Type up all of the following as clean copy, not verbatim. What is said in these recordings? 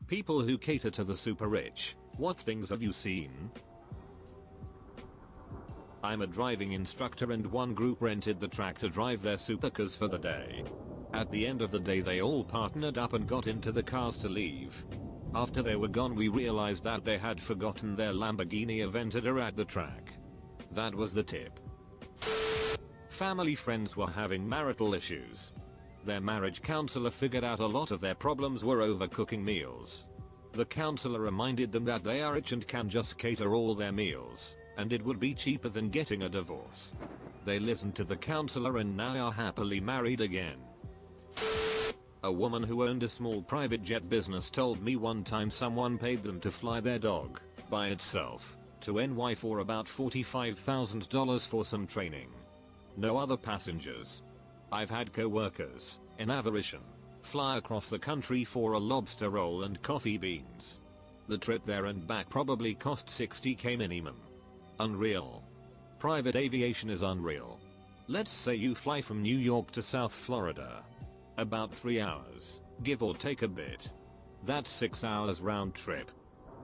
People who cater to the super rich. What things have you seen? I'm a driving instructor and one group rented the track to drive their supercars for the day. At the end of the day they all partnered up and got into the cars to leave. After they were gone we realized that they had forgotten their Lamborghini Aventador at the track. That was the tip. Family friends were having marital issues. Their marriage counselor figured out a lot of their problems were overcooking meals. The counselor reminded them that they are rich and can just cater all their meals, and it would be cheaper than getting a divorce. They listened to the counselor and now are happily married again. A woman who owned a small private jet business told me one time someone paid them to fly their dog, by itself, to NY for about $45,000 for some training. No other passengers. I've had co-workers, in aviation, fly across the country for a lobster roll and coffee beans. The trip there and back probably cost $60k minimum. Unreal. Private aviation is unreal. Let's say you fly from New York to South Florida. About 3 hours, give or take a bit. That's 6 hours round trip.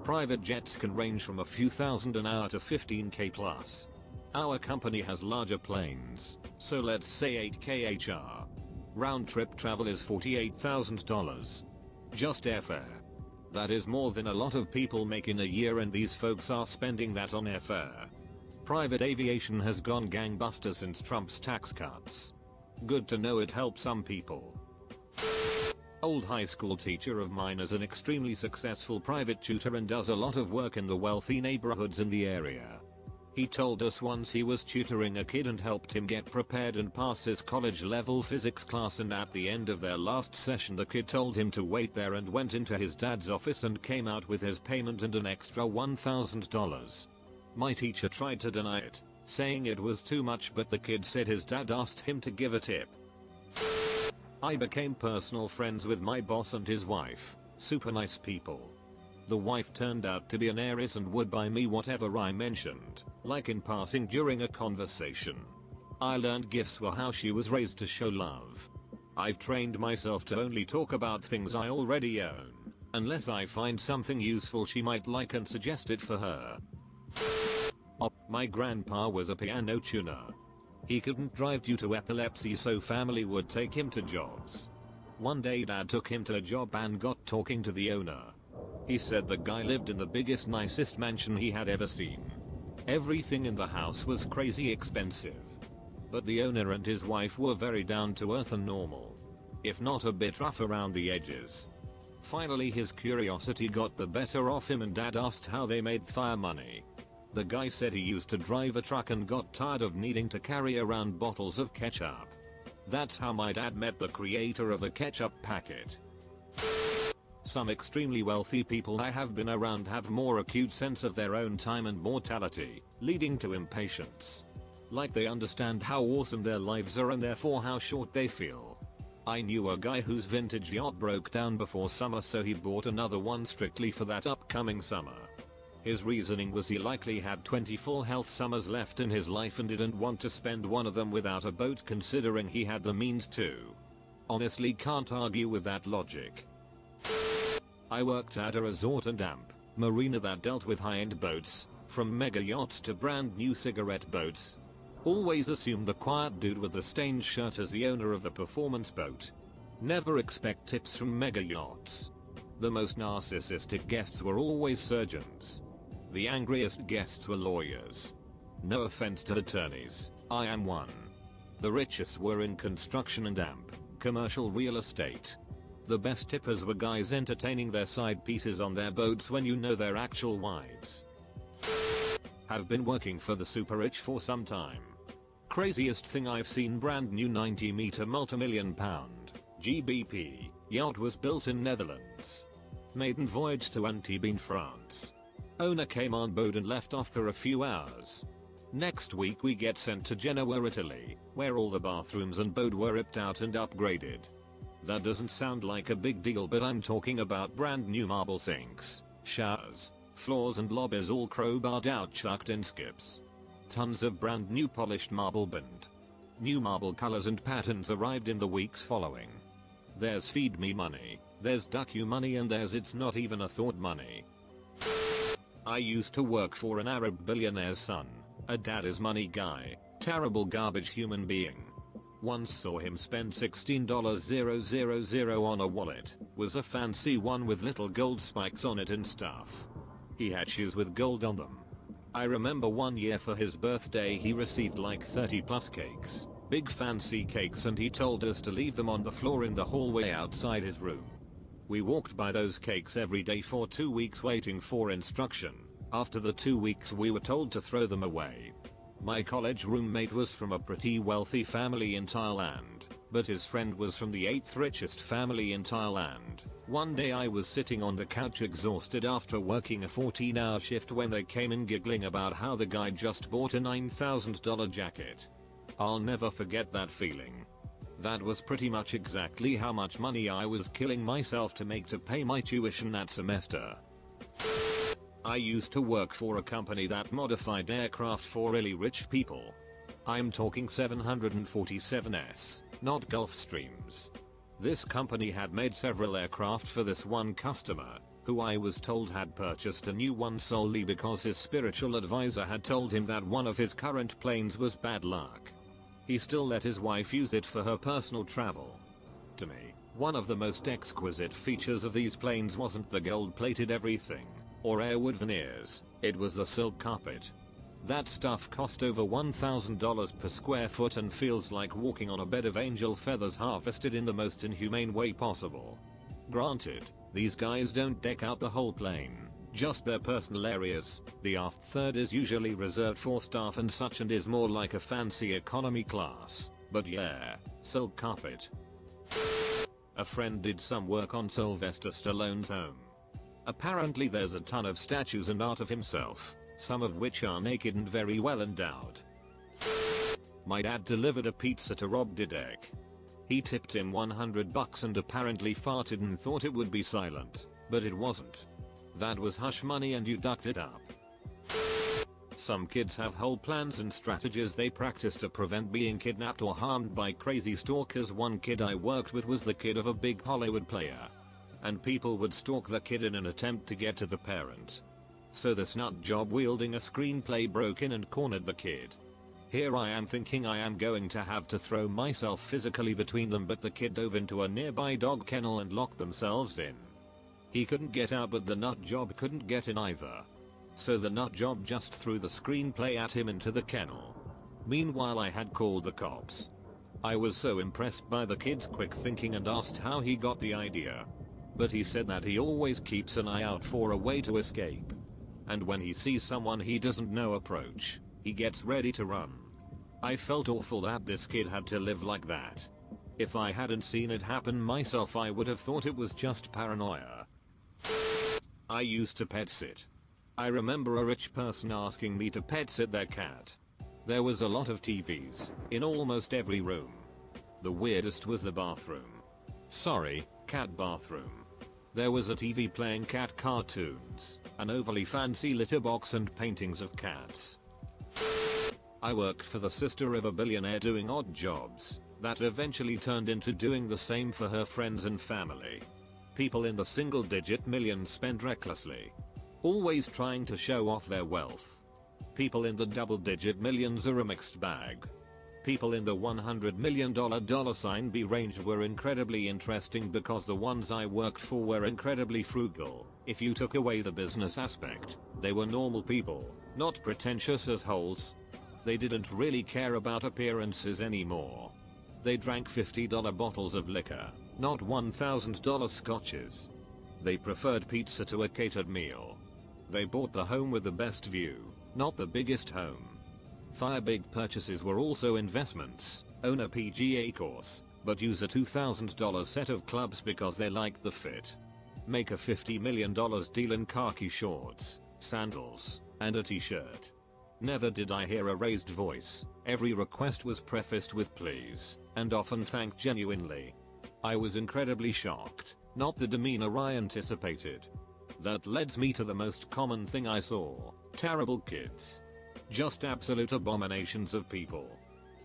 Private jets can range from a few thousand an hour to 15k plus. Our company has larger planes, so let's say 8k HR. Round trip travel is $48,000. Just airfare. That is more than a lot of people make in a year and these folks are spending that on airfare. Private aviation has gone gangbusters since Trump's tax cuts. Good to know it helped some people. Old high school teacher of mine is an extremely successful private tutor and does a lot of work in the wealthy neighborhoods in the area. He told us once he was tutoring a kid and helped him get prepared and pass his college level physics class, and at the end of their last session the kid told him to wait there and went into his dad's office and came out with his payment and an extra $1,000. My teacher tried to deny it, saying it was too much, but the kid said his dad asked him to give a tip. I became personal friends with my boss and his wife, super nice people. The wife turned out to be an heiress and would buy me whatever I mentioned, like in passing during a conversation. I learned gifts were how she was raised to show love. I've trained myself to only talk about things I already own, unless I find something useful she might like and suggest it for her. My grandpa was a piano tuner. He couldn't drive due to epilepsy, so family would take him to jobs. One day dad took him to a job and got talking to the owner. He said the guy lived in the biggest, nicest mansion he had ever seen. Everything in the house was crazy expensive. But the owner and his wife were very down to earth and normal, if not a bit rough around the edges. Finally his curiosity got the better of him and dad asked how they made their money. The guy said he used to drive a truck and got tired of needing to carry around bottles of ketchup. That's how my dad met the creator of the ketchup packet. Some extremely wealthy people I have been around have more acute sense of their own time and mortality, leading to impatience. Like they understand how awesome their lives are and therefore how short they feel. I knew a guy whose vintage yacht broke down before summer, so he bought another one strictly for that upcoming summer. His reasoning was he likely had 20 full health summers left in his life and didn't want to spend one of them without a boat, considering he had the means to. Honestly, can't argue with that logic. I worked at a resort and marina that dealt with high-end boats, from mega yachts to brand new cigarette boats. Always assume the quiet dude with the stained shirt as the owner of the performance boat. Never expect tips from mega yachts. The most narcissistic guests were always surgeons. The angriest guests were lawyers. No offense to attorneys, I am one. The richest were in construction and commercial real estate. The best tippers were guys entertaining their side pieces on their boats when you know their actual wives. Have been working for the super rich for some time. Craziest thing I've seen: brand new 90-meter multi-million pound GBP yacht was built in Netherlands. Maiden voyage to Antibes, France. Owner came on board and left after a few hours. Next week we get sent to Genoa, Italy, where all the bathrooms and boat were ripped out and upgraded. That doesn't sound like a big deal, but I'm talking about brand new marble sinks, showers, floors and lobbies all crowbarred out, chucked in skips. Tons of brand new polished marble bent. New marble colors and patterns arrived in the weeks following. There's feed me money, There's docu money and there's it's not even a thought money. I used to work for an Arab billionaire's son. A dad is money guy. Terrible garbage human being. Once saw him spend $16,000 on a wallet. Was a fancy one with little gold spikes on it and stuff. He had shoes with gold on them. I remember one year for his birthday he received like 30 plus cakes. Big fancy cakes, and he told us to leave them on the floor in the hallway outside his room. We walked by those cakes every day for 2 weeks waiting for instruction. After the 2 weeks we were told to throw them away. My college roommate was from a pretty wealthy family in Thailand, but his friend was from the 8th richest family in Thailand. One day I was sitting on the couch exhausted after working a 14-hour shift when they came in giggling about how the guy just bought a $9,000 jacket. I'll never forget that feeling. That was pretty much exactly how much money I was killing myself to make to pay my tuition that semester. I used to work for a company that modified aircraft for really rich people. I'm talking 747s, not Gulfstreams. This company had made several aircraft for this one customer, who I was told had purchased a new one solely because his spiritual advisor had told him that one of his current planes was bad luck. He still let his wife use it for her personal travel. To me, one of the most exquisite features of these planes wasn't the gold-plated everything, or airwood veneers, it was the silk carpet. That stuff cost over $1,000 per square foot and feels like walking on a bed of angel feathers harvested in the most inhumane way possible. Granted, these guys don't deck out the whole plane, just their personal areas. The aft third is usually reserved for staff and such and is more like a fancy economy class, but yeah, silk carpet. A friend did some work on Sylvester Stallone's home. Apparently there's a ton of statues and art of himself, some of which are naked and very well endowed. My dad delivered a pizza to Rob Dyrdek. He tipped him $100 and apparently farted and thought it would be silent, but it wasn't. That was hush money and you ducked it up. Some kids have whole plans and strategies they practice to prevent being kidnapped or harmed by crazy stalkers. One kid I worked with was the kid of a big Hollywood player. And people would stalk the kid in an attempt to get to the parent. So this nut job wielding a screenplay broke in and cornered the kid. Here I am thinking I am going to have to throw myself physically between them, but the kid dove into a nearby dog kennel and locked themselves in. He couldn't get out, but the nut job couldn't get in either. So the nut job just threw the screenplay at him into the kennel. Meanwhile I had called the cops. I was so impressed by the kid's quick thinking and asked how he got the idea. But he said that he always keeps an eye out for a way to escape. And when he sees someone he doesn't know approach, he gets ready to run. I felt awful that this kid had to live like that. If I hadn't seen it happen myself I would have thought it was just paranoia. I used to pet sit. I remember a rich person asking me to pet sit their cat. There was a lot of TVs in almost every room. The weirdest was the bathroom. Sorry, cat bathroom. There was a TV playing cat cartoons, an overly fancy litter box and paintings of cats. I worked for the sister of a billionaire doing odd jobs that eventually turned into doing the same for her friends and family. People in the single-digit millions spend recklessly, always trying to show off their wealth. People in the double-digit millions are a mixed bag. People in the $100 million dollar sign B range were incredibly interesting because the ones I worked for were incredibly frugal. If you took away the business aspect, they were normal people, not pretentious assholes. They didn't really care about appearances anymore. They drank $50 bottles of liquor, not $1,000 scotches. They preferred pizza to a catered meal. They bought the home with the best view, not the biggest home. Their big purchases were also investments. Own a PGA course, but use a $2,000 set of clubs because they liked the fit. Make a $50 million deal in khaki shorts, sandals, and a t-shirt. Never did I hear a raised voice. Every request was prefaced with please, and often thanked genuinely. I was incredibly shocked, not the demeanor I anticipated. That leads me to the most common thing I saw: terrible kids. Just absolute abominations of people.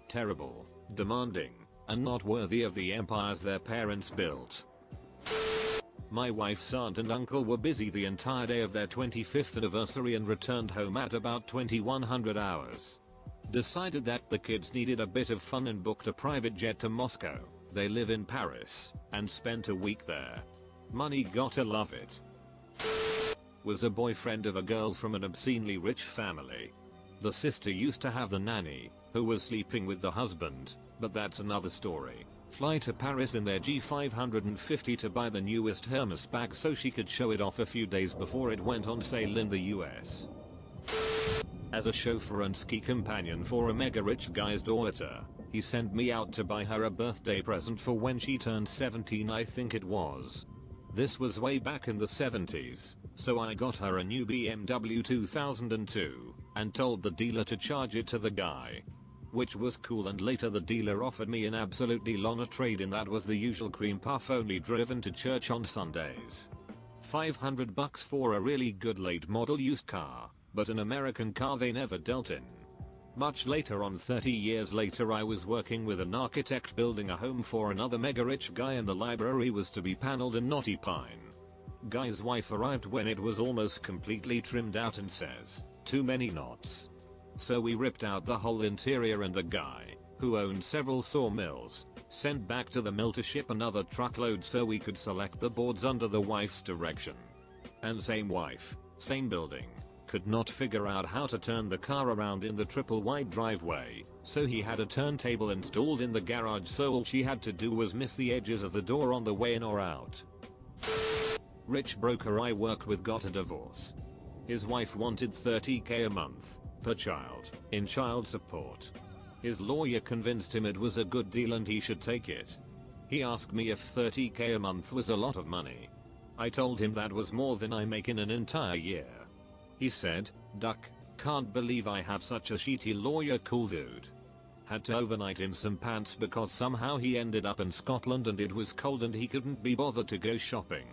Terrible, demanding, and not worthy of the empires their parents built. My wife's aunt and uncle were busy the entire day of their 25th anniversary and returned home at about 2100 hours. Decided that the kids needed a bit of fun and booked a private jet to Moscow. They live in Paris and spent a week there. Money, gotta love it. Was a boyfriend of a girl from an obscenely rich family. The sister used to have the nanny, who was sleeping with the husband, but that's another story. Fly to Paris in their G550 to buy the newest Hermes bag so she could show it off a few days before it went on sale in the US. As a chauffeur and ski companion for a mega rich guy's daughter, he sent me out to buy her a birthday present for when she turned 17, I think it was. This was way back in the 70s, so I got her a new BMW 2002 and told the dealer to charge it to the guy. Which was cool, and later the dealer offered me an absolutely lona trade-in that was the usual cream puff only driven to church on Sundays. $500 for a really good late model used car, but an American car they never dealt in. Much later on, 30 years later, I was working with an architect building a home for another mega rich guy and the library was to be paneled in knotty pine. Guy's wife arrived when it was almost completely trimmed out and says, "Too many knots." So we ripped out the whole interior and the guy, who owned several sawmills, sent back to the mill to ship another truckload so we could select the boards under the wife's direction. And same wife, same building, could not figure out how to turn the car around in the triple wide driveway, so he had a turntable installed in the garage so all she had to do was miss the edges of the door on the way in or out. Rich broker I worked with got a divorce. His wife wanted $30K a month per child in child support. His lawyer convinced him it was a good deal and he should take it. He asked me if $30K a month was a lot of money. I told him that was more than I make in an entire year. He said, "Duck, can't believe I have such a shitty lawyer." Cool dude. Had to overnight him some pants because somehow he ended up in Scotland and it was cold and he couldn't be bothered to go shopping.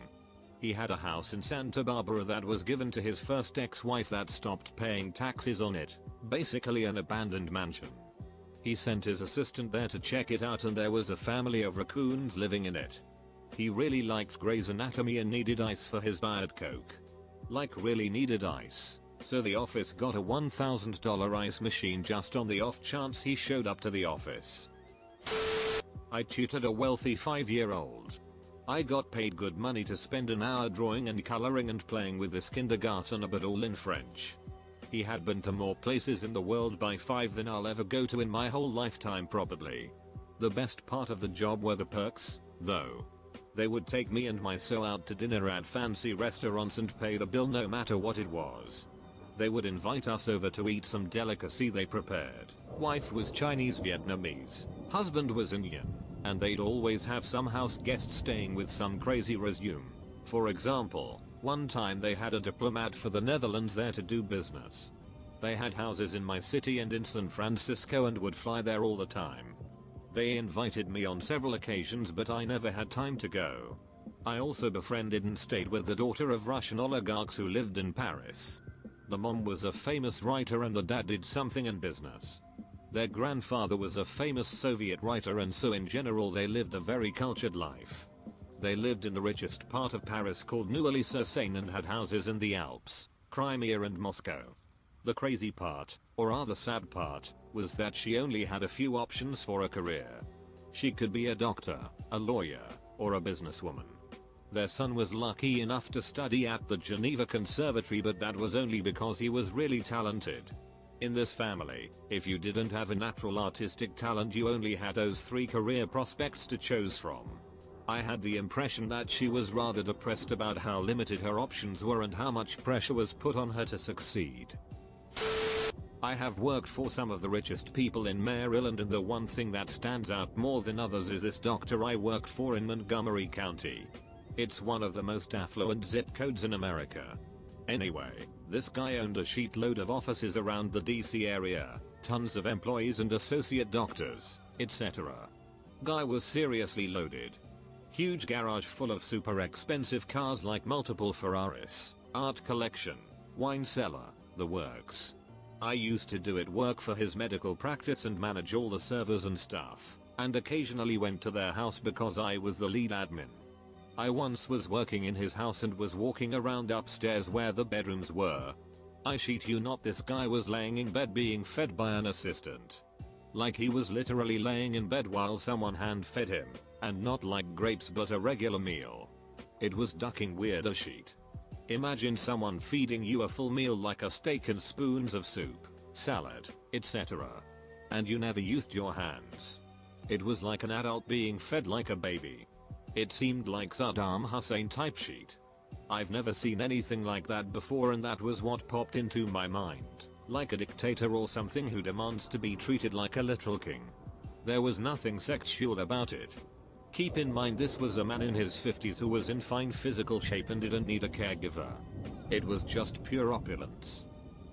He had a house in Santa Barbara that was given to his first ex-wife that stopped paying taxes on it, basically an abandoned mansion. He sent his assistant there to check it out and there was a family of raccoons living in it. He really liked Grey's Anatomy and needed ice for his Diet Coke. Like really needed ice, so the office got a $1,000 ice machine just on the off chance he showed up to the office. I tutored a wealthy 5-year-old. I got paid good money to spend an hour drawing and coloring and playing with this kindergartner, but all in French. He had been to more places in the world by 5 than I'll ever go to in my whole lifetime probably. The best part of the job were the perks, though. They would take me and my so out to dinner at fancy restaurants and pay the bill no matter what it was. They would invite us over to eat some delicacy they prepared. Wife was Chinese Vietnamese, husband was Indian, and they'd always have some house guest staying with some crazy resume. For example, one time they had a diplomat for the Netherlands there to do business. They had houses in my city and in San Francisco and would fly there all the time. They invited me on several occasions but I never had time to go. I also befriended and stayed with the daughter of Russian oligarchs who lived in Paris. The mom was a famous writer and the dad did something in business. Their grandfather was a famous Soviet writer and so in general they lived a very cultured life. They lived in the richest part of Paris called Neuilly-sur-Seine and had houses in the Alps, Crimea and Moscow. The crazy part, or rather sad part, was that she only had a few options for a career. She could be a doctor, a lawyer, or a businesswoman. Their son was lucky enough to study at the Geneva Conservatory, but that was only because he was really talented. In this family, if you didn't have a natural artistic talent you only had those 3 career prospects to choose from. I had the impression that she was rather depressed about how limited her options were and how much pressure was put on her to succeed. I have worked for some of the richest people in Maryland and the one thing that stands out more than others is this doctor I worked for in Montgomery County. It's one of the most affluent zip codes in America. Anyway, this guy owned a shitload of offices around the DC area, tons of employees and associate doctors, etc. Guy was seriously loaded. Huge garage full of super expensive cars like multiple Ferraris, art collection, wine cellar, the works. I used to do it work for his medical practice and manage all the servers and stuff, and occasionally went to their house because I was the lead admin. I once was working in his house and was walking around upstairs where the bedrooms were. I shit you not, this guy was laying in bed being fed by an assistant. Like he was literally laying in bed while someone hand fed him, and not like grapes but a regular meal. It was ducking weird as shit. Imagine someone feeding you a full meal like a steak and spoons of soup, salad, etc. And you never used your hands. It was like an adult being fed like a baby. It seemed like Saddam Hussein type shit. I've never seen anything like that before, and that was what popped into my mind. Like a dictator or something who demands to be treated like a literal king. There was nothing sexual about it. Keep in mind this was a man in his 50s who was in fine physical shape and didn't need a caregiver. It was just pure opulence.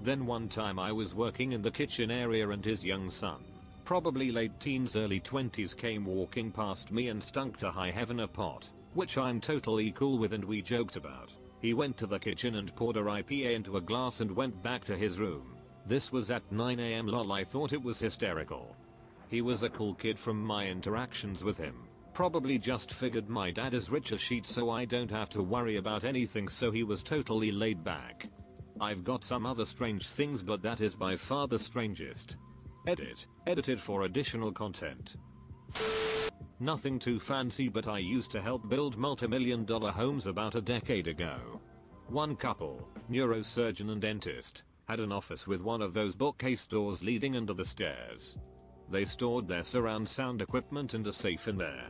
Then one time I was working in the kitchen area and his young son, probably late teens early 20s, came walking past me and stunk to high heaven a pot, which I'm totally cool with and we joked about. He went to the kitchen and poured a IPA into a glass and went back to his room. This was at 9 AM. Lol, I thought it was hysterical. He was a cool kid from my interactions with him. Probably just figured my dad is rich as shit so I don't have to worry about anything, so he was totally laid back. I've got some other strange things but that is by far the strangest. Edited for additional content. Nothing too fancy, but I used to help build multi-million-dollar homes about a decade ago. One couple, neurosurgeon and dentist, had an office with one of those bookcase doors leading under the stairs. They stored their surround sound equipment and a safe in there.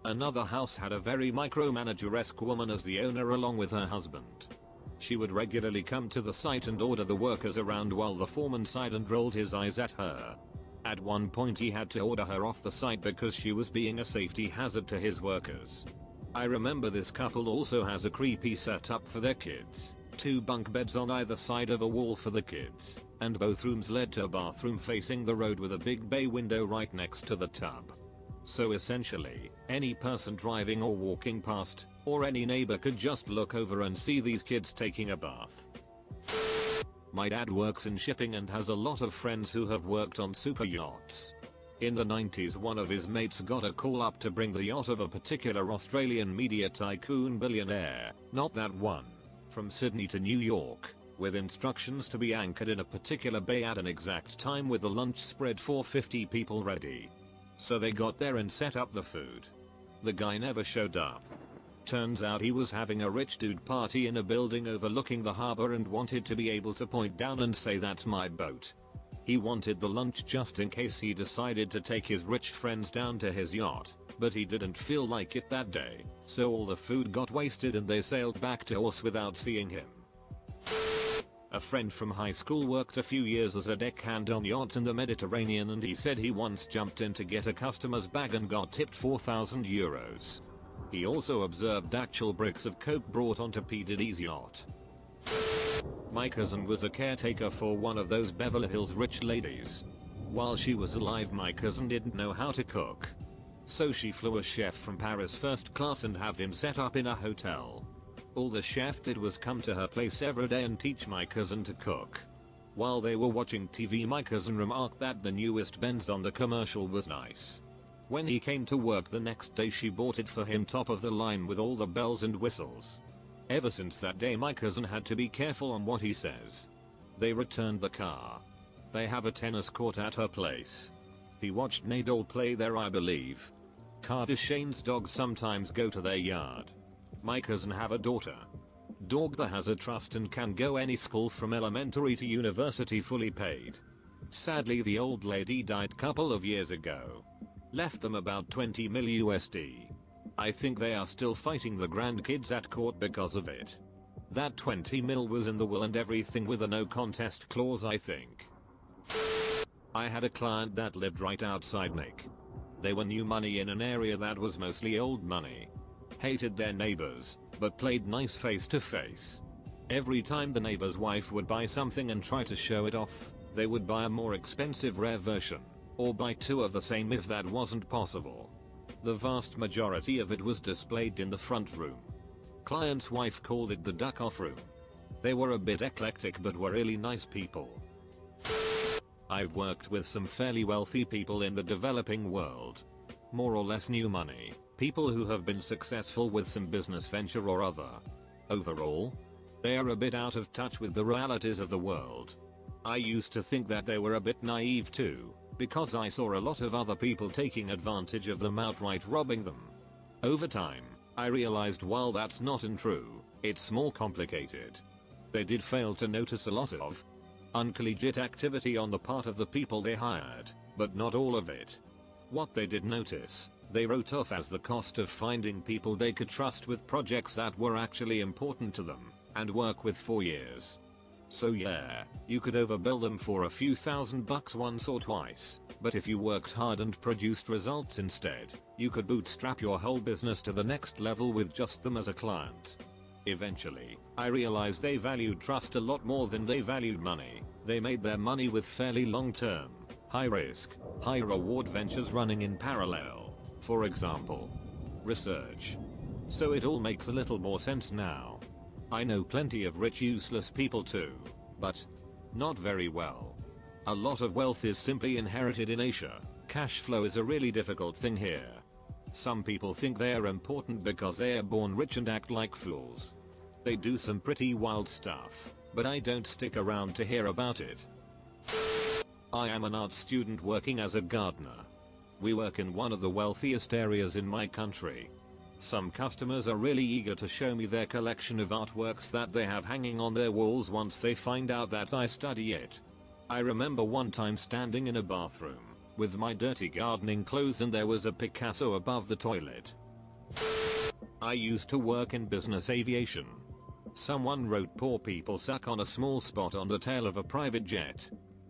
Another house had a very micromanager-esque woman as the owner along with her husband. She would regularly come to the site and order the workers around while the foreman sighed and rolled his eyes at her. At one point he had to order her off the site because she was being a safety hazard to his workers. I remember this couple also has a creepy setup for their kids. 2 bunk beds on either side of a wall for the kids, and both rooms led to a bathroom facing the road with a big bay window right next to the tub. So essentially, any person driving or walking past, or any neighbor could just look over and see these kids taking a bath. My dad works in shipping and has a lot of friends who have worked on super yachts. In the 90s one of his mates got a call up to bring the yacht of a particular Australian media tycoon billionaire, not that one, from Sydney to New York, with instructions to be anchored in a particular bay at an exact time with the lunch spread for 50 people ready. So they got there and set up the food. The guy never showed up. Turns out he was having a rich dude party in a building overlooking the harbor and wanted to be able to point down and say that's my boat. He wanted the lunch just in case he decided to take his rich friends down to his yacht, but he didn't feel like it that day, so all the food got wasted and they sailed back to Oz without seeing him. A friend from high school worked a few years as a deckhand on yachts in the Mediterranean and he said he once jumped in to get a customer's bag and got tipped 4,000 euros. He also observed actual bricks of coke brought onto P. Diddy's yacht. My cousin was a caretaker for one of those Beverly Hills rich ladies. While she was alive my cousin didn't know how to cook. So she flew a chef from Paris first class and have him set up in a hotel. All the chef did was come to her place every day and teach my cousin to cook. While they were watching TV my cousin remarked that the newest Benz on the commercial was nice. When he came to work the next day she bought it for him top of the line with all the bells and whistles. Ever since that day my cousin had to be careful on what he says. They returned the car. They have a tennis court at her place. He watched Nadal play there I believe. Kardashian's dogs sometimes go to their yard. My cousin have a daughter. Dog that has a trust and can go any school from elementary to university fully paid. Sadly the old lady died couple of years ago. Left them about 20 mil USD. I think they are still fighting the grandkids at court because of it. That 20 mil was in the will and everything with a no contest clause I think. I had a client that lived right outside Nick. They were new money in an area that was mostly old money. Hated their neighbors, but played nice face to face. Every time the neighbor's wife would buy something and try to show it off, they would buy a more expensive rare version, or buy 2 of the same if that wasn't possible. The vast majority of it was displayed in the front room. Client's wife called it the duck-off room. They were a bit eclectic but were really nice people. I've worked with some fairly wealthy people in the developing world. More or less new money. People who have been successful with some business venture or other. Overall, they are a bit out of touch with the realities of the world. I used to think that they were a bit naive too, because I saw a lot of other people taking advantage of them, outright robbing them. Over time, I realized while that's not untrue, it's more complicated. They did fail to notice a lot of uncollegiate activity on the part of the people they hired, but not all of it. What they did notice, they wrote off as the cost of finding people they could trust with projects that were actually important to them, and work with for years. So yeah, you could overbill them for a few $1,000 once or twice, but if you worked hard and produced results instead, you could bootstrap your whole business to the next level with just them as a client. Eventually, I realized they valued trust a lot more than they valued money. They made their money with fairly long-term, high-risk, high-reward ventures running in parallel. For example, research. So it all makes a little more sense now. I know plenty of rich useless people too, but not very well. A lot of wealth is simply inherited in Asia. Cash flow is a really difficult thing here. Some people think they are important because they are born rich and act like fools. They do some pretty wild stuff, but I don't stick around to hear about it. I am an art student working as a gardener. We work in one of the wealthiest areas in my country. Some customers are really eager to show me their collection of artworks that they have hanging on their walls once they find out that I study it. I remember one time standing in a bathroom with my dirty gardening clothes and there was a Picasso above the toilet. I used to work in business aviation. Someone wrote poor people suck on a small spot on the tail of a private jet.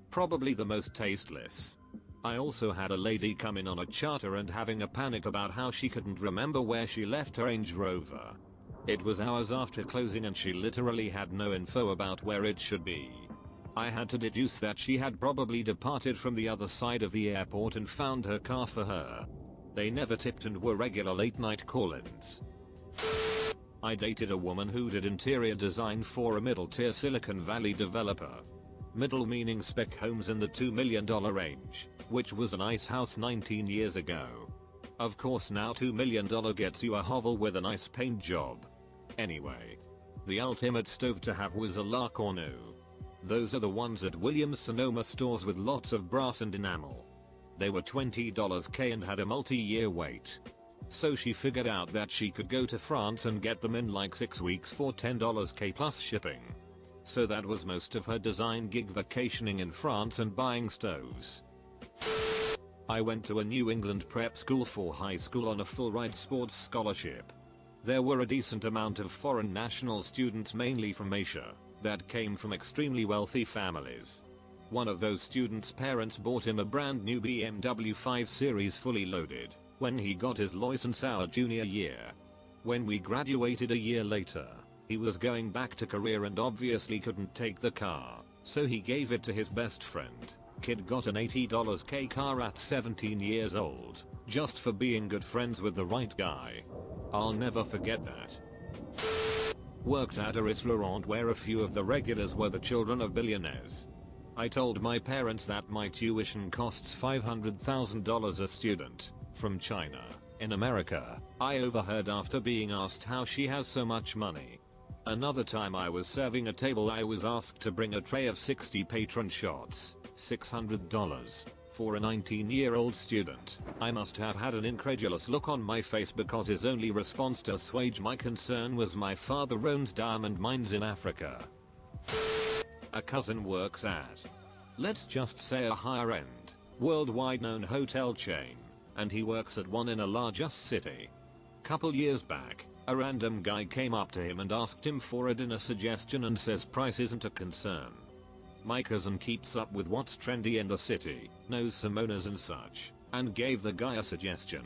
Probably the most tasteless. I also had a lady come in on a charter and having a panic about how she couldn't remember where she left her Range Rover. It was hours after closing and she literally had no info about where it should be. I had to deduce that she had probably departed from the other side of the airport and found her car for her. They never tipped and were regular late night call-ins. I dated a woman who did interior design for a middle-tier Silicon Valley developer. Middle meaning spec homes in the $2 million range, which was a nice house 19 years ago. Of course now $2 million gets you a hovel with a nice paint job. Anyway, the ultimate stove to have was a La Cornu. Those are the ones at Williams Sonoma stores with lots of brass and enamel. They were $20K and had a multi-year wait. So she figured out that she could go to France and get them in like 6 weeks for $10K plus shipping. So that was most of her design gig, vacationing in France and buying stoves. I went to a New England prep school for high school on a full-ride sports scholarship. There were a decent amount of foreign national students, mainly from Asia, that came from extremely wealthy families. One of those students' parents bought him a brand new BMW 5 Series fully loaded when he got his license our junior year. When we graduated a year later, he was going back to Korea and obviously couldn't take the car, so he gave it to his best friend. Kid got an $80K car at 17 years old, just for being good friends with the right guy. I'll never forget that. Worked at a restaurant where a few of the regulars were the children of billionaires. I told my parents that my tuition costs $500,000 a student, from China. In America, I overheard after being asked how she has so much money. Another time I was serving a table, I was asked to bring a tray of 60 patron shots, $600, for a 19-year-old student. I must have had an incredulous look on my face because his only response to assuage my concern was my father owns diamond mines in Africa. A cousin works at, let's just say, a higher-end, worldwide known hotel chain, and he works at one in a larger city. Couple years back, a random guy came up to him and asked him for a dinner suggestion and says price isn't a concern. My cousin keeps up with what's trendy in the city, knows Simonas and such, and gave the guy a suggestion.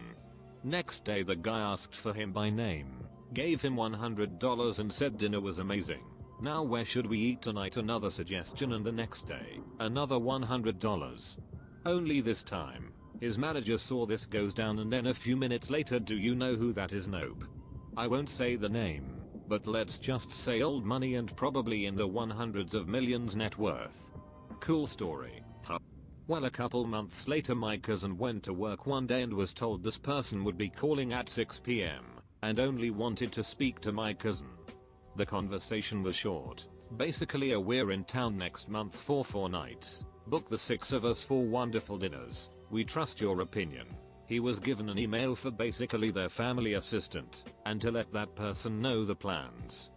Next day the guy asked for him by name, gave him $100 and said dinner was amazing. Now where should we eat tonight? Another suggestion, and the next day, another $100. Only this time, his manager saw this goes down, and then a few minutes later, do you know who that is? Nope. I won't say the name, but let's just say old money and probably in the 100s of millions net worth. Cool story, huh? Well, a couple months later my cousin went to work one day and was told this person would be calling at 6 p.m. and only wanted to speak to my cousin. The conversation was short. Basically we're in town next month for 4 nights. Book the 6 of us for wonderful dinners. We trust your opinion. He was given an email for basically their family assistant and to let that person know the plans.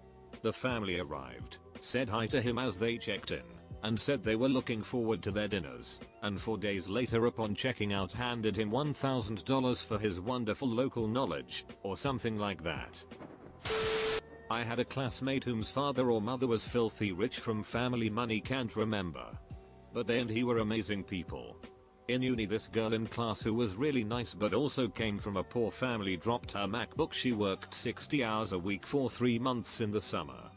The family arrived, said hi to him as they checked in, and said they were looking forward to their dinners, and 4 days later upon checking out handed him $1,000 for his wonderful local knowledge, or something like that. I had a classmate whose father or mother was filthy rich from family money, can't remember. But they and he were amazing people. In uni, this girl in class who was really nice but also came from a poor family dropped her MacBook. She worked 60 hours a week for 3 months in the summer.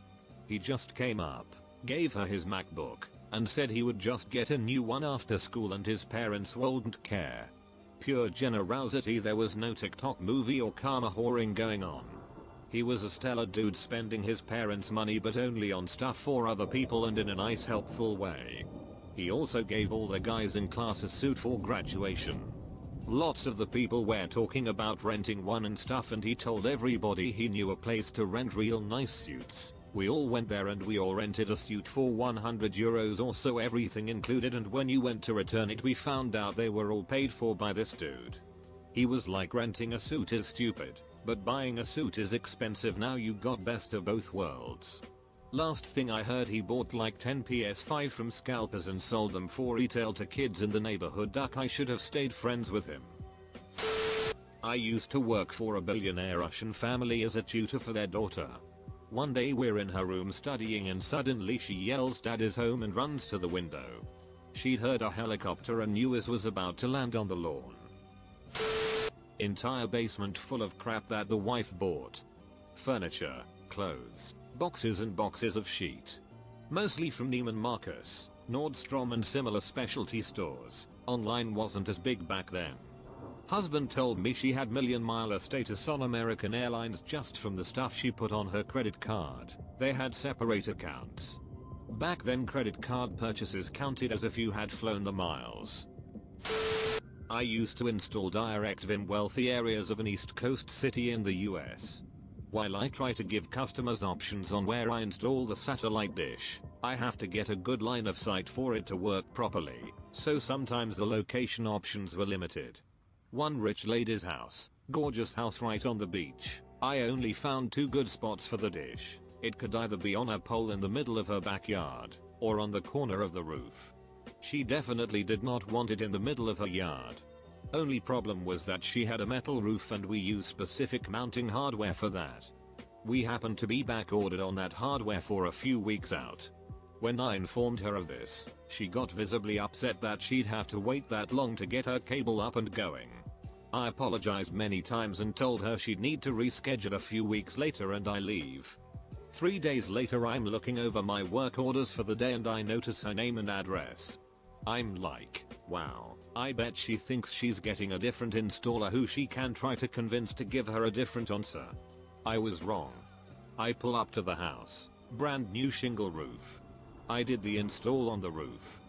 He just came up, gave her his MacBook, and said he would just get a new one after school and his parents wouldn't care. Pure generosity. There was no TikTok movie or karma whoring going on. He was a stellar dude, spending his parents' money but only on stuff for other people and in a nice helpful way. He also gave all the guys in class a suit for graduation. Lots of the people were talking about renting one and stuff, and he told everybody he knew a place to rent real nice suits. We all went there and we all rented a suit for €100 or so, everything included, and when you went to return it we found out they were all paid for by this dude. He was like, renting a suit is stupid, but buying a suit is expensive. Now you got best of both worlds. Last thing I heard, he bought like 10 PS5 from scalpers and sold them for retail to kids in the neighborhood. Duck, I should have stayed friends with him. I used to work for a billionaire Russian family as a tutor for their daughter. One day we're in her room studying and suddenly she yells, "Dad is home," and runs to the window. She'd heard a helicopter and knew it was about to land on the lawn. Entire basement full of crap that the wife bought. Furniture, clothes, boxes and boxes of sheet. Mostly from Neiman Marcus, Nordstrom and similar specialty stores. Online wasn't as big back then. Husband told me she had million-mile status on American Airlines just from the stuff she put on her credit card. They had separate accounts. Back then credit card purchases counted as if you had flown the miles. I used to install DirectV in wealthy areas of an East Coast city in the US. While I try to give customers options on where I install the satellite dish, I have to get a good line of sight for it to work properly, so sometimes the location options were limited. One rich lady's house, gorgeous house right on the beach. I only found 2 good spots for the dish. It could either be on a pole in the middle of her backyard, or on the corner of the roof. She definitely did not want it in the middle of her yard. Only problem was that she had a metal roof and we used specific mounting hardware for that. We happened to be back ordered on that hardware for a few weeks out. When I informed her of this, she got visibly upset that she'd have to wait that long to get her cable up and going. I apologized many times and told her she'd need to reschedule a few weeks later and I leave. 3 days later I'm looking over my work orders for the day and I notice her name and address. I'm like, wow, I bet she thinks she's getting a different installer who she can try to convince to give her a different answer. I was wrong. I pull up to the house, brand new shingle roof. I did the install on the roof.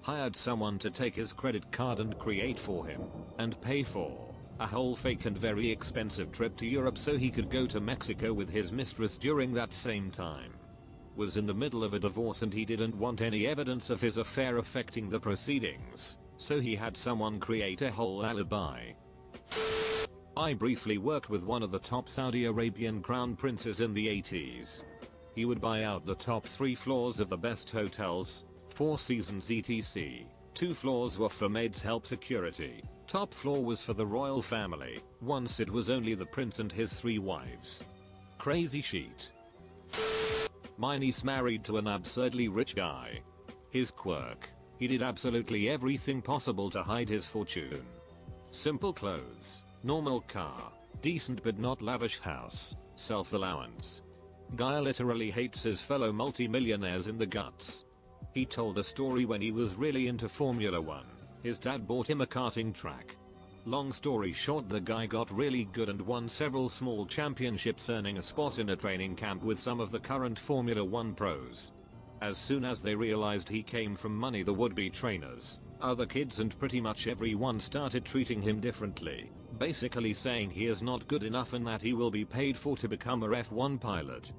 Hired someone to take his credit card and create for him, and pay for, a whole fake and very expensive trip to Europe so he could go to Mexico with his mistress during that same time. Was in the middle of a divorce and he didn't want any evidence of his affair affecting the proceedings, so he had someone create a whole alibi. I briefly worked with one of the top Saudi Arabian crown princes in the 80s. He would buy out the top 3 floors of the best hotels, 4 Seasons etc. 2 floors were for maids help security. Top floor was for the royal family. Once it was only the prince and his 3 wives. Crazy sheet. My niece married to an absurdly rich guy. His quirk, he did absolutely everything possible to hide his fortune. Simple clothes, normal car, decent but not lavish house, self-allowance. Guy literally hates his fellow multi-millionaires in the guts. He told a story when he was really into Formula 1, his dad bought him a karting track. Long story short, the guy got really good and won several small championships, earning a spot in a training camp with some of the current Formula 1 pros. As soon as they realized he came from money, the would-be trainers, other kids and pretty much everyone started treating him differently, basically saying he is not good enough and that he will be paid for to become a F1 pilot.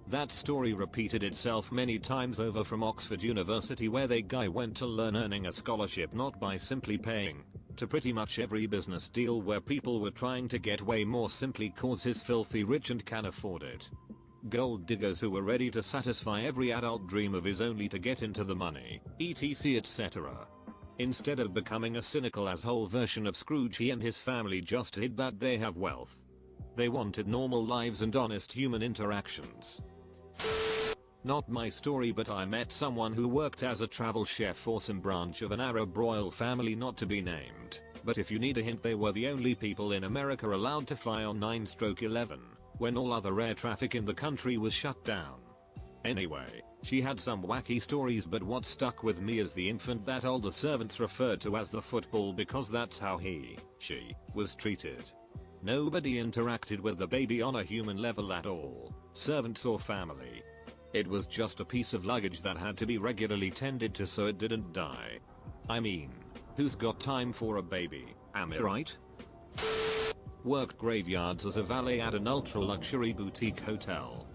That story repeated itself many times over from Oxford University, where the guy went to learn earning a scholarship not by simply paying, to pretty much every business deal where people were trying to get way more simply cause he's filthy rich and can afford it. Gold diggers who were ready to satisfy every adult dream of his only to get into the money, etc etc. Instead of becoming a cynical asshole version of Scrooge, he and his family just hid that they have wealth. They wanted normal lives and honest human interactions. Not my story, but I met someone who worked as a travel chef for some branch of an Arab royal family not to be named, but if you need a hint, they were the only people in America allowed to fly on 9/11, when all other air traffic in the country was shut down. Anyway, she had some wacky stories, but what stuck with me is the infant that all the servants referred to as the football because that's how she was treated. Nobody interacted with the baby on a human level at all, servants or family. It was just a piece of luggage that had to be regularly tended to so it didn't die. I mean, who's got time for a baby, am I right? Worked graveyards as a valet at an ultra-luxury boutique hotel.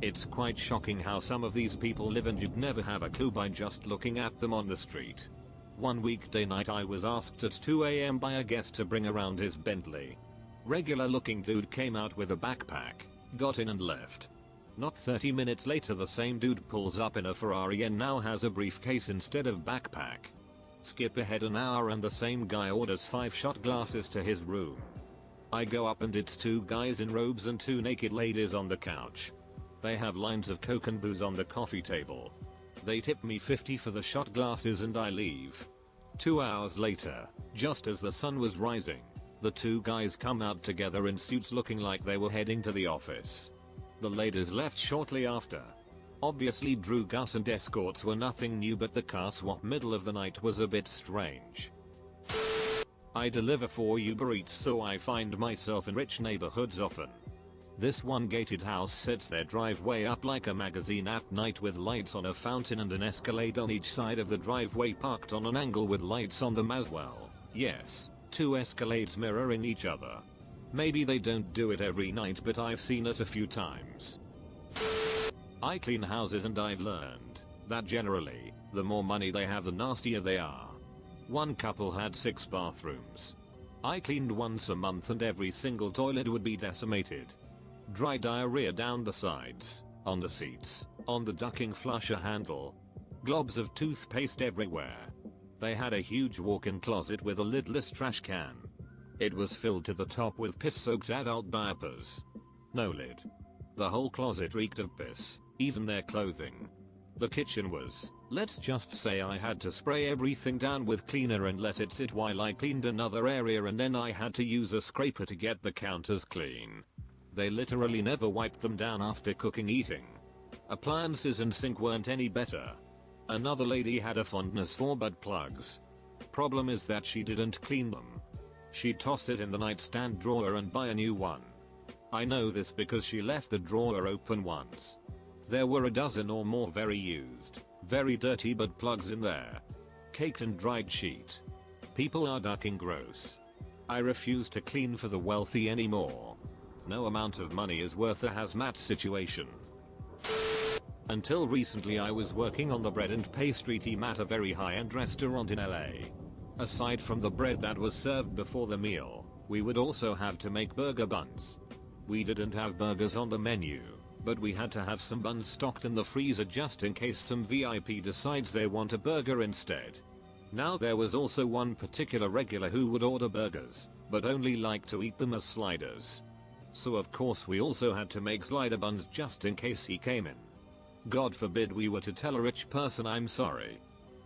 It's quite shocking how some of these people live and you'd never have a clue by just looking at them on the street. One weekday night I was asked at 2 AM by a guest to bring around his Bentley. Regular looking dude came out with a backpack, got in and left. Not 30 minutes later the same dude pulls up in a Ferrari and now has a briefcase instead of backpack. Skip ahead an hour and the same guy orders 5 shot glasses to his room. I go up and it's 2 guys in robes and 2 naked ladies on the couch. They have lines of coke and booze on the coffee table. They tip me $50 for the shot glasses and I leave. 2 hours later, just as the sun was rising, the 2 guys come out together in suits looking like they were heading to the office. The ladies left shortly after. Obviously Drew, Gus and escorts were nothing new, but the car swap middle of the night was a bit strange. I deliver for Uber Eats, so I find myself in rich neighborhoods often. This one gated house sets their driveway up like a magazine at night with lights on, a fountain and an Escalade on each side of the driveway parked on an angle with lights on them as well. Yes, 2 Escalades mirroring each other. Maybe they don't do it every night, but I've seen it a few times. I clean houses and I've learned that generally, the more money they have the nastier they are. One couple had 6 bathrooms. I cleaned once a month and every single toilet would be decimated. Dry diarrhea down the sides, on the seats, on the ducking flusher handle. Globs of toothpaste everywhere. They had a huge walk-in closet with a lidless trash can. It was filled to the top with piss-soaked adult diapers. No lid. The whole closet reeked of piss, even their clothing. The kitchen was, let's just say I had to spray everything down with cleaner and let it sit while I cleaned another area, and then I had to use a scraper to get the counters clean. They literally never wiped them down after cooking eating. Appliances and sink weren't any better. Another lady had a fondness for butt plugs. Problem is that she didn't clean them. She'd toss it in the nightstand drawer and buy a new one. I know this because she left the drawer open once. There were a dozen or more very used, very dirty butt plugs in there. Caked and dried sheet. People are ducking gross. I refuse to clean for the wealthy anymore. No amount of money is worth a hazmat situation. Until recently I was working on the bread and pastry team at a very high-end restaurant in LA. Aside from the bread that was served before the meal, we would also have to make burger buns. We didn't have burgers on the menu, but we had to have some buns stocked in the freezer just in case some VIP decides they want a burger instead. Now there was also one particular regular who would order burgers, but only like to eat them as sliders. So of course we also had to make slider buns just in case he came in. God forbid we were to tell a rich person, I'm sorry,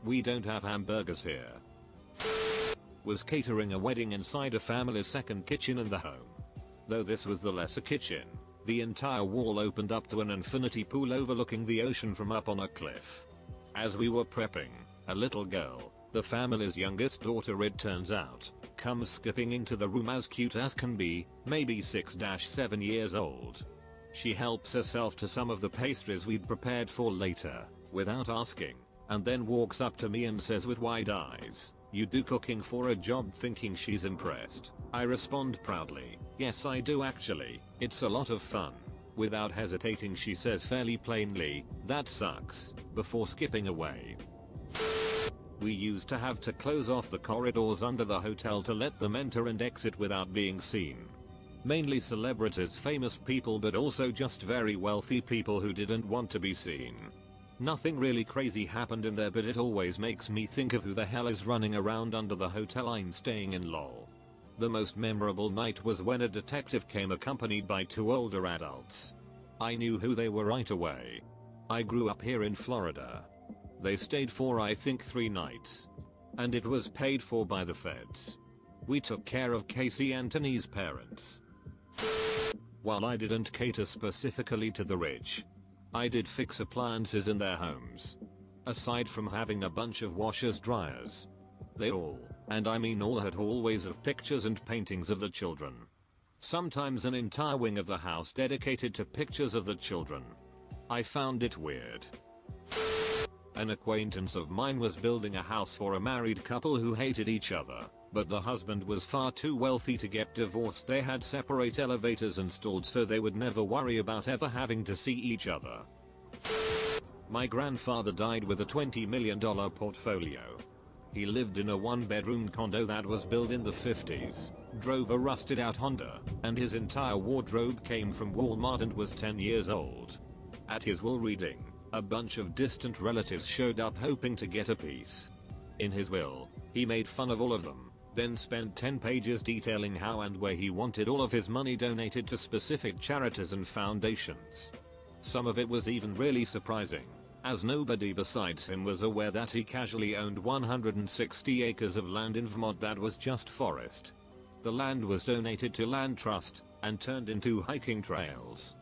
we don't have hamburgers here. Was catering a wedding inside a family's second kitchen in the home. Though this was the lesser kitchen, the entire wall opened up to an infinity pool overlooking the ocean from up on a cliff. As we were prepping, a little girl, the family's youngest daughter it turns out, comes skipping into the room as cute as can be, maybe 6-7 years old. She helps herself to some of the pastries we'd prepared for later. without asking, and then walks up to me and says with wide eyes, "You do cooking for a job," thinking she's impressed. I respond proudly, "Yes I do actually, it's a lot of fun." Without hesitating she says fairly plainly, "That sucks," before skipping away. We used to have to close off the corridors under the hotel to let them enter and exit without being seen. Mainly celebrities, famous people, but also just very wealthy people who didn't want to be seen. Nothing really crazy happened in there, but it always makes me think of who the hell is running around under the hotel I'm staying in, lol. The most memorable night was when a detective came accompanied by 2 older adults. I knew who they were right away. I grew up here in Florida. They stayed for I think 3 nights. And it was paid for by the feds. We took care of Casey Anthony's parents. While I didn't cater specifically to the rich, I did fix appliances in their homes. Aside from having a bunch of washers, dryers, they all, and I mean all, had hallways of pictures and paintings of the children. Sometimes an entire wing of the house dedicated to pictures of the children. I found it weird. An acquaintance of mine was building a house for a married couple who hated each other, but the husband was far too wealthy to get divorced. They had separate elevators installed so they would never worry about ever having to see each other. My grandfather died with a $20 million portfolio. He lived in a 1-bedroom condo that was built in the 50s, drove a rusted out Honda, and his entire wardrobe came from Walmart and was 10 years old. At his will reading, a bunch of distant relatives showed up hoping to get a piece. In his will, he made fun of all of them, then spent 10 pages detailing how and where he wanted all of his money donated to specific charities and foundations. Some of it was even really surprising, as nobody besides him was aware that he casually owned 160 acres of land in Vermont that was just forest. The land was donated to Land Trust and turned into hiking trails.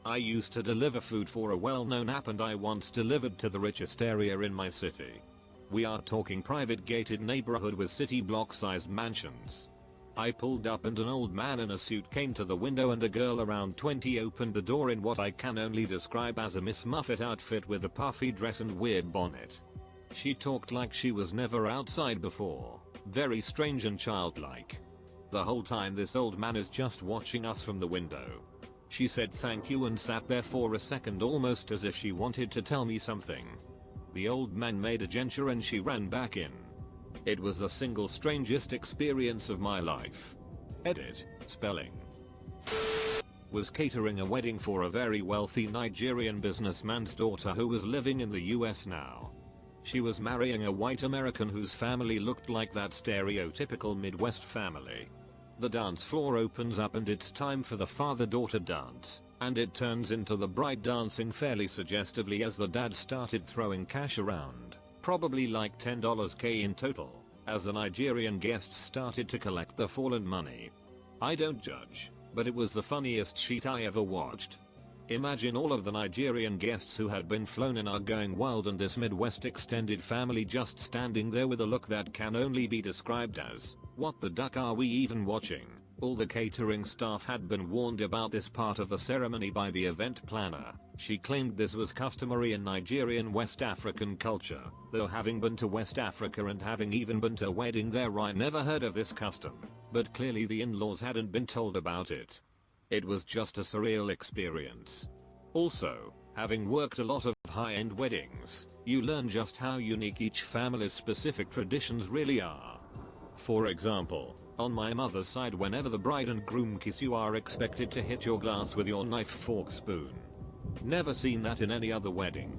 I used to deliver food for a well-known app, and I once delivered to the richest area in my city. We are talking private gated neighborhood with city block sized mansions. I pulled up and an old man in a suit came to the window and a girl around 20 opened the door in what I can only describe as a Miss Muffet outfit with a puffy dress and weird bonnet. She talked like she was never outside before, very strange and childlike. The whole time this old man is just watching us from the window. She said thank you and sat there for a second almost as if she wanted to tell me something. The old man made a gesture and she ran back in. It was the single strangest experience of my life. Edit, spelling. Was catering a wedding for a very wealthy Nigerian businessman's daughter who was living in the US now. She was marrying a white American whose family looked like that stereotypical Midwest family. The dance floor opens up and it's time for the father-daughter dance, and it turns into the bride dancing fairly suggestively as the dad started throwing cash around, probably like $10k in total, as the Nigerian guests started to collect the fallen money. I don't judge, but it was the funniest shit I ever watched. Imagine all of the Nigerian guests who had been flown in are going wild and this Midwest extended family just standing there with a look that can only be described as, "What the duck are we even watching?" All the catering staff had been warned about this part of the ceremony by the event planner. She claimed this was customary in Nigerian West African culture, though having been to West Africa and having even been to a wedding there I never heard of this custom, but clearly the in-laws hadn't been told about it. It was just a surreal experience. Also, having worked a lot of high-end weddings, you learn just how unique each family's specific traditions really are. For example, on my mother's side, whenever the bride and groom kiss you are expected to hit your glass with your knife, fork, spoon. Never seen that in any other wedding.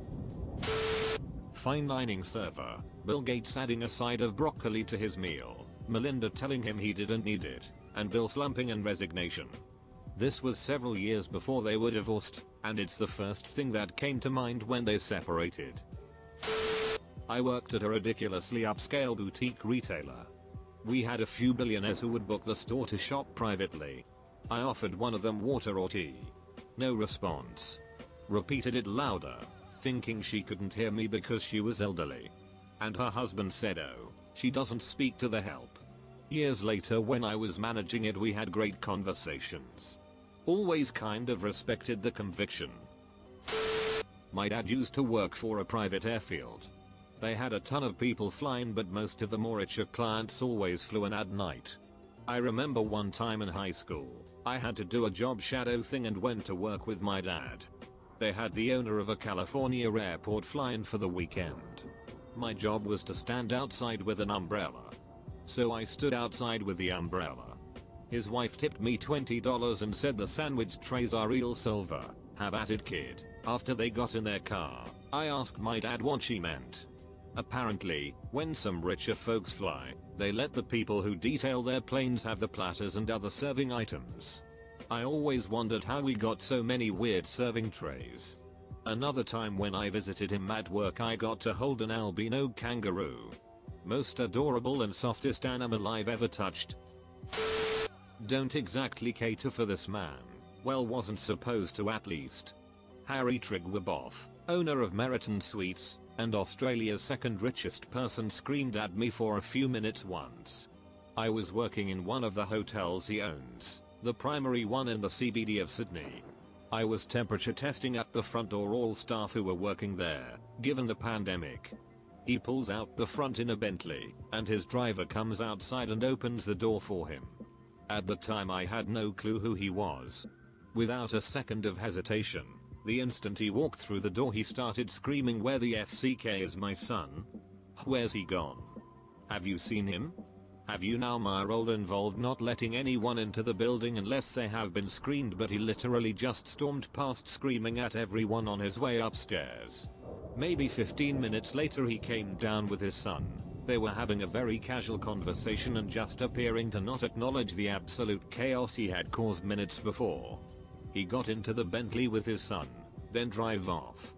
Fine dining server, Bill Gates adding a side of broccoli to his meal, Melinda telling him he didn't need it, and Bill slumping in resignation. This was several years before they were divorced, and it's the first thing that came to mind when they separated. I worked at a ridiculously upscale boutique retailer. We had a few billionaires who would book the store to shop privately. I offered one of them water or tea. No response. Repeated it louder, thinking she couldn't hear me because she was elderly. And her husband said, "Oh, she doesn't speak to the help." Years later when I was managing it we had great conversations. Always kind of respected the conviction. My dad used to work for a private airfield. They had a ton of people flying, but most of the more richer clients always flew in at night. I remember one time in high school, I had to do a job shadow thing and went to work with my dad. They had the owner of a California airport flying for the weekend. My job was to stand outside with an umbrella. So I stood outside with the umbrella. His wife tipped me $20 and said the sandwich trays are real silver. Have at it, kid. After they got in their car, I asked my dad what she meant. Apparently, when some richer folks fly, they let the people who detail their planes have the platters and other serving items. I always wondered how we got so many weird serving trays. Another time when I visited him at work, I got to hold an albino kangaroo. Most adorable and softest animal I've ever touched. Don't exactly cater for this man. Well, wasn't supposed to at least. Harry Trigwerboff, owner of Meriton Sweets, and Australia's second richest person, screamed at me for a few minutes once. I was working in one of the hotels he owns, the primary one in the CBD of Sydney. I was temperature testing at the front door all staff who were working there, given the pandemic. He pulls out the front in a Bentley, and his driver comes outside and opens the door for him. At the time I had no clue who he was. Without a second of hesitation, the instant he walked through the door he started screaming, "Where the FCK is my son? Where's he gone? Have you seen him? Have you?" Now my role involved not letting anyone into the building unless they have been screened, but he literally just stormed past screaming at everyone on his way upstairs. Maybe 15 minutes later he came down with his son. They were having a very casual conversation and just appearing to not acknowledge the absolute chaos he had caused minutes before. He got into the Bentley with his son, then drive off.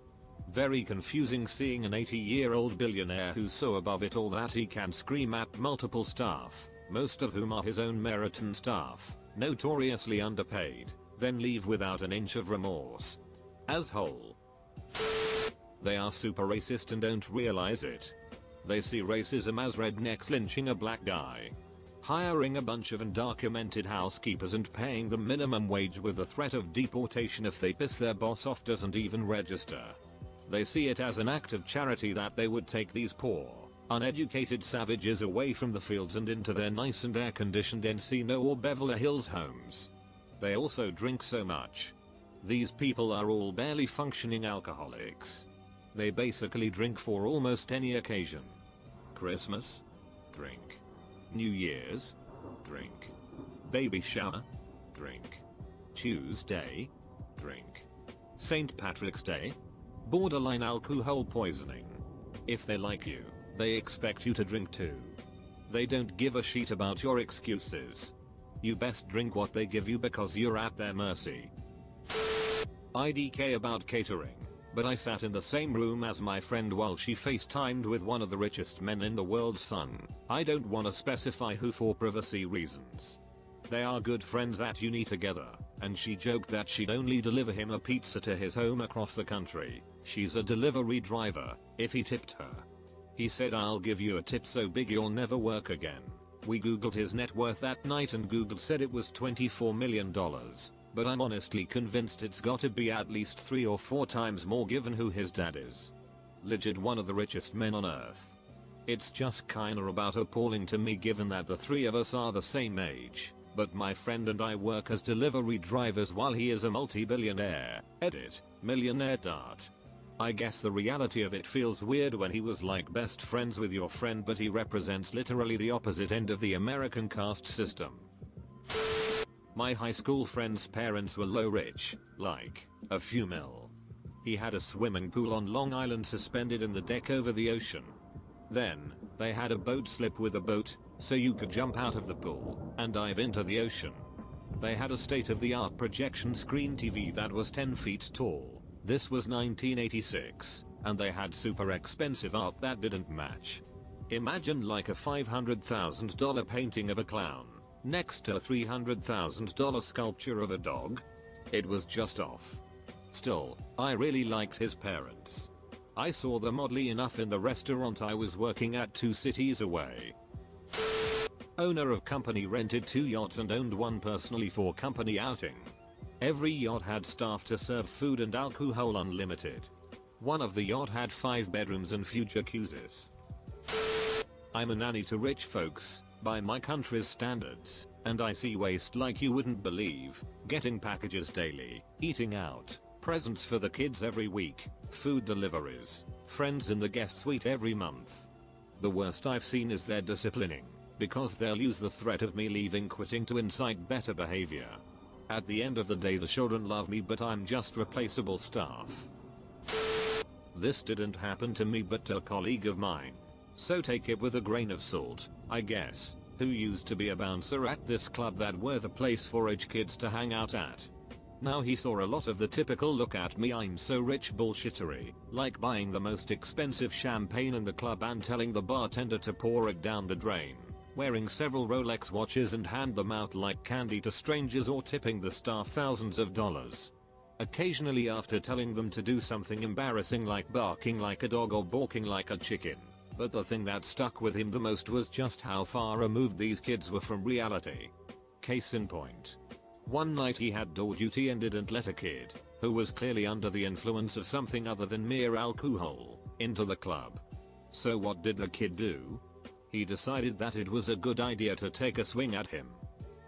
Very confusing seeing an 80-year-old billionaire who's so above it all that he can scream at multiple staff, most of whom are his own Meriton staff, notoriously underpaid, then leave without an inch of remorse. As whole. They are super racist and don't realize it. They see racism as rednecks lynching a black guy, hiring a bunch of undocumented housekeepers and paying them minimum wage with the threat of deportation if they piss their boss off doesn't even register. They see it as an act of charity that they would take these poor, uneducated savages away from the fields and into their nice and air-conditioned Encino or Beverly Hills homes. They also drink so much. These people are all barely functioning alcoholics. They basically drink for almost any occasion. Christmas? Drink. New Year's? Drink. Baby shower? Drink. Tuesday? Drink. St. Patrick's Day? Borderline alcohol poisoning. If they like you, they expect you to drink too. They don't give a shit about your excuses. You best drink what they give you because you're at their mercy. IDK about catering, but I sat in the same room as my friend while she FaceTimed with one of the richest men in the world's son. I don't want to specify who for privacy reasons. They are good friends at uni together, and she joked that she'd only deliver him a pizza to his home across the country. She's a delivery driver, if he tipped her. He said, "I'll give you a tip so big you'll never work again." We googled his net worth that night and Google said it was $24 million. But I'm honestly convinced it's gotta be at least 3 or 4 times more given who his dad is. Legit one of the richest men on earth. It's just kinda about appalling to me given that the three of us are the same age, but my friend and I work as delivery drivers while he is a multi-billionaire. Edit, millionaire dart. I guess the reality of it feels weird when he was like best friends with your friend, but he represents literally the opposite end of the American caste system. My high school friend's parents were low rich, like a few mil. He had a swimming pool on Long Island suspended in the deck over the ocean. Then, they had a boat slip with a boat, so you could jump out of the pool and dive into the ocean. They had a state-of-the-art projection screen TV that was 10 feet tall. This was 1986, and they had super expensive art that didn't match. Imagine like a $500,000 painting of a clown next to a $300,000 sculpture of a dog. It was just off. Still, I really liked his parents. I saw them oddly enough in the restaurant I was working at 2 cities away. Owner of company rented 2 yachts and owned one personally for company outing. Every yacht had staff to serve food and alcohol unlimited. One of the yacht had 5 bedrooms and few jacuzzis. I'm a nanny to rich folks, by my country's standards, and I see waste like you wouldn't believe, getting packages daily, eating out, presents for the kids every week, food deliveries, friends in the guest suite every month. The worst I've seen is their disciplining, because they'll use the threat of me leaving quitting to incite better behavior. At the end of the day the children love me but I'm just replaceable staff. This didn't happen to me but to a colleague of mine. So take it with a grain of salt, I guess, who used to be a bouncer at this club that were the place for rich kids to hang out at. Now he saw a lot of the typical look at me I'm so rich bullshittery, like buying the most expensive champagne in the club and telling the bartender to pour it down the drain, wearing several Rolex watches and hand them out like candy to strangers or tipping the staff thousands of dollars. Occasionally after telling them to do something embarrassing like barking like a dog or balking like a chicken. But the thing that stuck with him the most was just how far removed these kids were from reality. Case in point. One night he had door duty and didn't let a kid, who was clearly under the influence of something other than mere alcohol, into the club. So what did the kid do? He decided that it was a good idea to take a swing at him.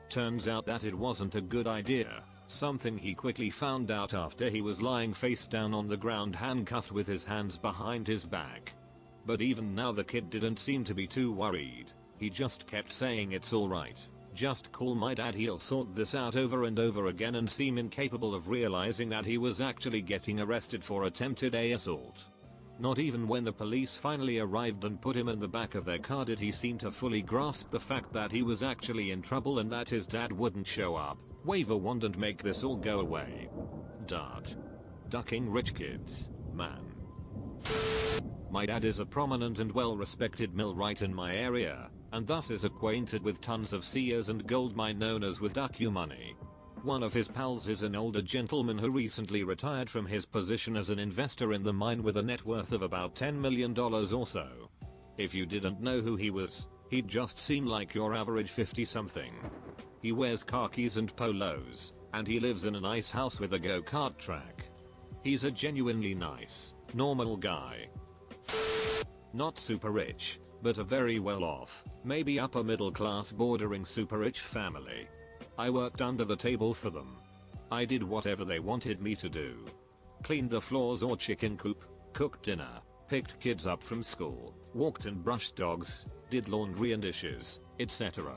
Turns out that it wasn't a good idea, something he quickly found out after he was lying face down on the ground handcuffed with his hands behind his back. But even now the kid didn't seem to be too worried. He just kept saying it's alright, just call my dad, he'll sort this out over and over again, and seem incapable of realizing that he was actually getting arrested for attempted assault. Not even when the police finally arrived and put him in the back of their car did he seem to fully grasp the fact that he was actually in trouble and that his dad wouldn't show up, wave a wand and make this all go away. Dart. Ducking rich kids, man. My dad is a prominent and well-respected millwright in my area, and thus is acquainted with tons of seers and gold mine owners with duck you money. One of his pals is an older gentleman who recently retired from his position as an investor in the mine with a net worth of about $10 million or so. If you didn't know who he was, he'd just seem like your average 50-something. He wears khakis and polos, and he lives in a nice house with a go-kart track. He's a genuinely nice, normal guy. Not super rich, but a very well off, maybe upper middle class bordering super rich family. I worked under the table for them. I did whatever they wanted me to do. Cleaned the floors or chicken coop, cooked dinner, picked kids up from school, walked and brushed dogs, did laundry and dishes, etc.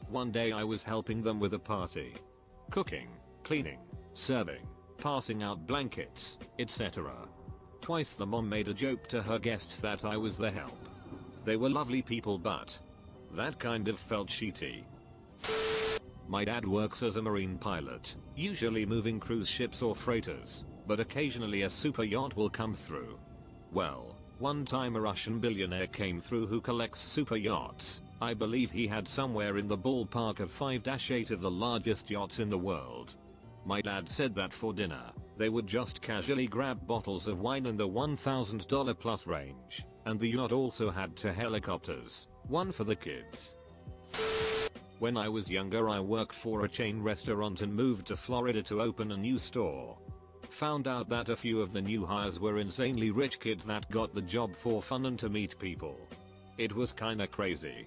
One day I was helping them with a party. Cooking, cleaning, serving, passing out blankets, etc. Twice the mom made a joke to her guests that I was the help. They were lovely people but that kind of felt shitty. My dad works as a marine pilot, usually moving cruise ships or freighters, but occasionally a super yacht will come through. Well, one time a Russian billionaire came through who collects super yachts. I believe he had somewhere in the ballpark of 5-8 of the largest yachts in the world. My dad said that for dinner, they would just casually grab bottles of wine in the $1,000 plus range, and the yacht also had 2 helicopters, one for the kids. When I was younger I worked for a chain restaurant and moved to Florida to open a new store. Found out that a few of the new hires were insanely rich kids that got the job for fun and to meet people. It was kinda crazy.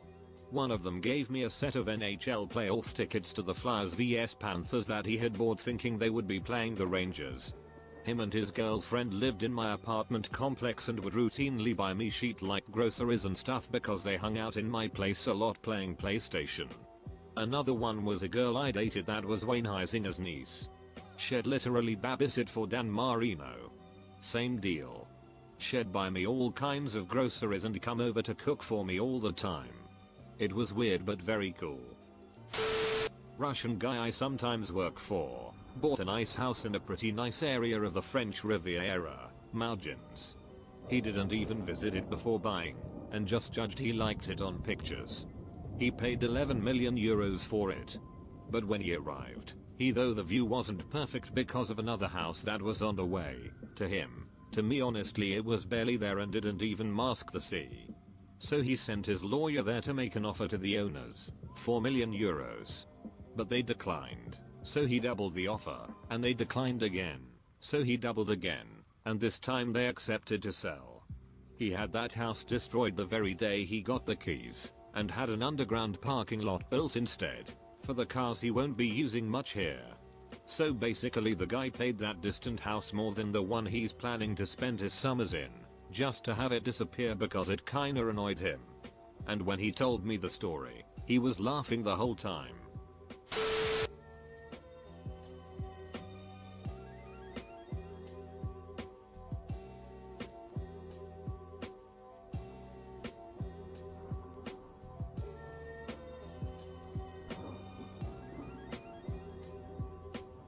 One of them gave me a set of NHL playoff tickets to the Flyers vs Panthers that he had bought thinking they would be playing the Rangers. Him and his girlfriend lived in my apartment complex and would routinely buy me shit-like groceries and stuff because they hung out in my place a lot playing PlayStation. Another one was a girl I dated that was Humanizing niece. She'd literally babysit for Dan Marino. Same deal. She'd buy me all kinds of groceries and come over to cook for me all the time. It was weird but very cool. Russian guy I sometimes work for, bought a nice house in a pretty nice area of the French Riviera, Mountains. He didn't even visit it before buying, and just judged he liked it on pictures. He paid 11 million euros for it. But when he arrived, though the view wasn't perfect because of another house that was on the way, to me honestly it was barely there and didn't even mask the sea. So he sent his lawyer there to make an offer to the owners, 4 million euros. But they declined, so he doubled the offer, and they declined again, so he doubled again, and this time they accepted to sell. He had that house destroyed the very day he got the keys, and had an underground parking lot built instead, for the cars he won't be using much here. So basically the guy paid that distant house more than the one he's planning to spend his summers in, just to have it disappear because it kinda annoyed him. And when he told me the story, he was laughing the whole time.